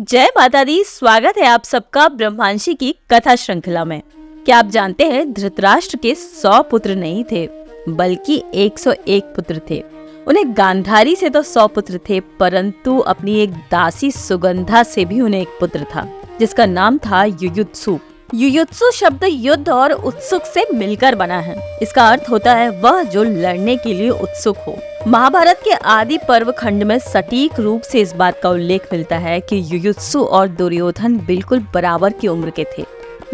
जय माता दी। स्वागत है आप सबका ब्रह्मांशी की कथा श्रृंखला में। क्या आप जानते हैं धृतराष्ट्र के 100 पुत्र नहीं थे बल्कि 101 पुत्र थे। उन्हें गांधारी से तो 100 पुत्र थे, परंतु अपनी एक दासी सुगंधा से भी उन्हें एक पुत्र था जिसका नाम था युयुत्सु। युयुत्सु शब्द युद्ध और उत्सुक से मिलकर बना है। इसका अर्थ होता है वह जो लड़ने के लिए उत्सुक हो। महाभारत के आदि पर्व खंड में सटीक रूप से इस बात का उल्लेख मिलता है कि युयुत्सु और दुर्योधन बिल्कुल बराबर की उम्र के थे।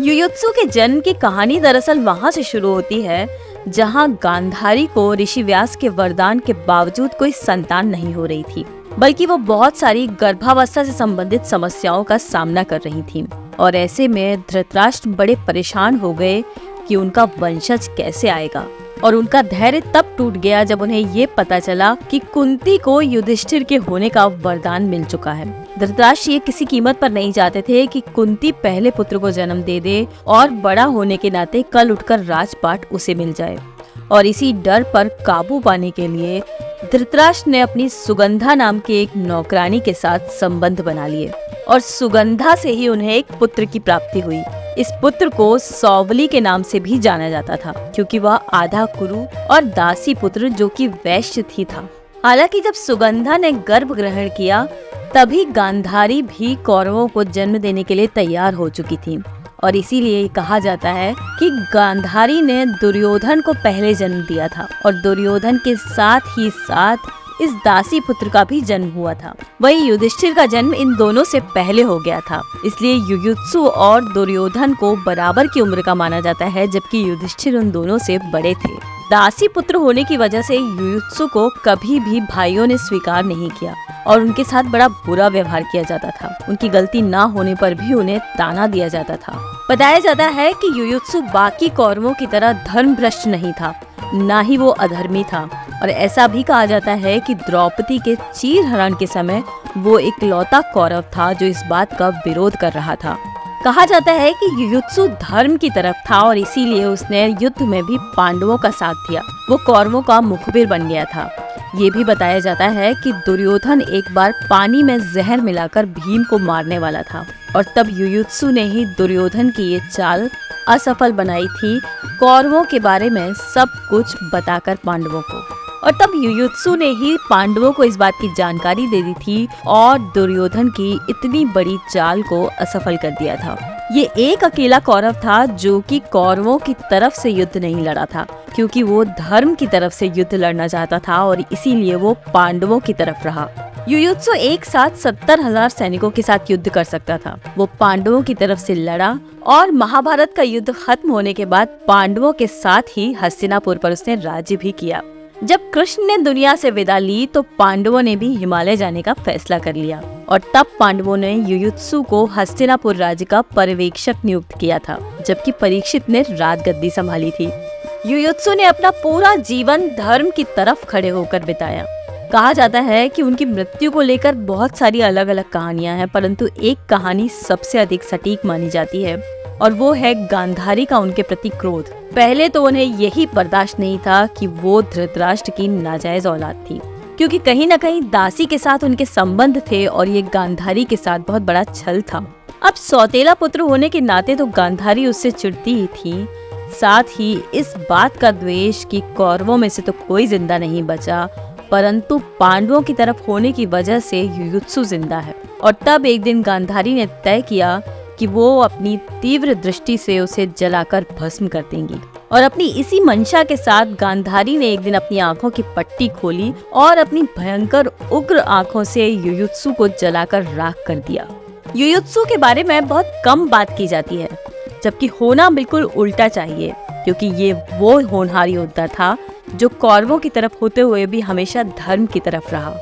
युयुत्सु के जन्म की कहानी दरअसल वहाँ से शुरू होती है जहाँ गांधारी को ऋषि व्यास के वरदान के बावजूद कोई संतान नहीं हो रही थी, बल्कि वो बहुत सारी गर्भावस्था से संबंधित समस्याओं का सामना कर रही थी। और ऐसे में धृतराष्ट्र बड़े परेशान हो गए कि उनका वंशज कैसे आएगा। और उनका धैर्य तब टूट गया जब उन्हें ये पता चला कि कुंती को युधिष्ठिर के होने का वरदान मिल चुका है। धृतराष्ट्र ये किसी कीमत पर नहीं चाहते थे कि कुंती पहले पुत्र को जन्म दे दे और बड़ा होने के नाते कल उठकर राजपाट उसे मिल जाए। और इसी डर पर काबू पाने के लिए धृतराष्ट्र ने अपनी सुगंधा नाम के एक नौकरानी के साथ संबंध बना लिए और सुगंधा से ही उन्हें एक पुत्र की प्राप्ति हुई। इस पुत्र को सौवली के नाम से भी जाना जाता था क्योंकि वह आधा कुरु और दासी पुत्र जो कि वैश्य थी था। हालांकि जब सुगंधा ने गर्भ ग्रहण किया तभी गांधारी भी कौरवों को जन्म देने के लिए तैयार हो चुकी थी। और इसीलिए कहा जाता है कि गांधारी ने दुर्योधन को पहले जन्म दिया था और दुर्योधन के साथ ही साथ इस दासी पुत्र का भी जन्म हुआ था। वही युधिष्ठिर का जन्म इन दोनों से पहले हो गया था। इसलिए युयुत्सु और दुर्योधन को बराबर की उम्र का माना जाता है, जबकि युधिष्ठिर उन दोनों से बड़े थे। दासी पुत्र होने की वजह से युयुत्सु को कभी भी भाइयों ने स्वीकार नहीं किया और उनके साथ बड़ा बुरा व्यवहार किया जाता था। उनकी गलती ना होने पर भी उन्हें ताना दिया जाता था। बताया जाता है कि युयुत्सु बाकी कौरवों की तरह धर्मभ्रष्ट नहीं था, ना ही वो अधर्मी था। और ऐसा भी कहा जाता है कि द्रौपदी के चीरहरण के समय वो इकलौता कौरव था जो इस बात का विरोध कर रहा था। कहा जाता है कि युयुत्सु धर्म की तरफ था और इसीलिए उसने युद्ध में भी पांडवों का साथ दिया। वो कौरवों का मुखबिर बन गया था। ये भी बताया जाता है कि दुर्योधन एक बार पानी में जहर मिलाकर भीम को मारने वाला था और तब युयुत्सु ने ही दुर्योधन की ये चाल असफल बनाई थी, कौरवों के बारे में सब कुछ बताकर पांडवों को। और तब युयुत्सु ने ही पांडवों को इस बात की जानकारी दे दी थी और दुर्योधन की इतनी बड़ी चाल को असफल कर दिया था। ये एक अकेला कौरव था जो कि कौरवों की तरफ से युद्ध नहीं लड़ा था, क्योंकि वो धर्म की तरफ से युद्ध लड़ना चाहता था और इसीलिए वो पांडवों की तरफ रहा। युयुत्सु एक साथ 70,000 सैनिकों के साथ युद्ध कर सकता था। वो पांडवों की तरफ से लड़ा और महाभारत का युद्ध खत्म होने के बाद पांडवों के साथ ही हस्तिनापुर पर उसने राज्य भी किया। जब कृष्ण ने दुनिया से विदा ली तो पांडवों ने भी हिमालय जाने का फैसला कर लिया और तब पांडवों ने युयुत्सु को हस्तिनापुर राज्य का पर्यवेक्षक नियुक्त किया था, जबकि परीक्षित ने राजगद्दी संभाली थी। युयुत्सु ने अपना पूरा जीवन धर्म की तरफ खड़े होकर बिताया। कहा जाता है कि उनकी मृत्यु को लेकर बहुत सारी अलग अलग कहानियां हैं, परंतु एक कहानी सबसे अधिक सटीक मानी जाती है और वो है गांधारी का उनके प्रति क्रोध। पहले तो उन्हें यही बर्दाश्त नहीं था कि वो धृतराष्ट्र की नाजायज औलाद थी, क्योंकि कहीं न कहीं दासी के साथ उनके संबंध थे और ये गांधारी के साथ बहुत बड़ा छल था। अब सौतेला पुत्र होने के नाते तो गांधारी उससे चिढ़ती ही थी, साथ ही इस बात का द्वेष कि कौरवों में से तो कोई जिंदा नहीं बचा, परंतु पांडवों की तरफ होने की वजह से युयुत्सु जिंदा है। और तब एक दिन गांधारी ने तय किया कि वो अपनी तीव्र दृष्टि से उसे जलाकर भस्म कर देंगी। और अपनी इसी मंशा के साथ गांधारी ने एक दिन अपनी आंखों की पट्टी खोली और अपनी भयंकर उग्र आंखों से युयुत्सु को जलाकर राख कर दिया। युयुत्सु के बारे में बहुत कम बात की जाती है, जबकि होना बिल्कुल उल्टा चाहिए, क्योंकि ये वो होनहार योद्धा था जो कौरवों की तरफ होते हुए भी हमेशा धर्म की तरफ रहा।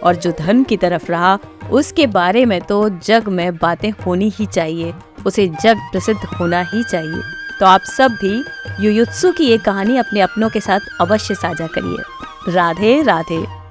और जो धर्म की तरफ रहा उसके बारे में तो जग में बातें होनी ही चाहिए, उसे जग प्रसिद्ध होना ही चाहिए। तो आप सब भी युयुत्सु की ये कहानी अपने अपनों के साथ अवश्य साझा करिए। राधे राधे।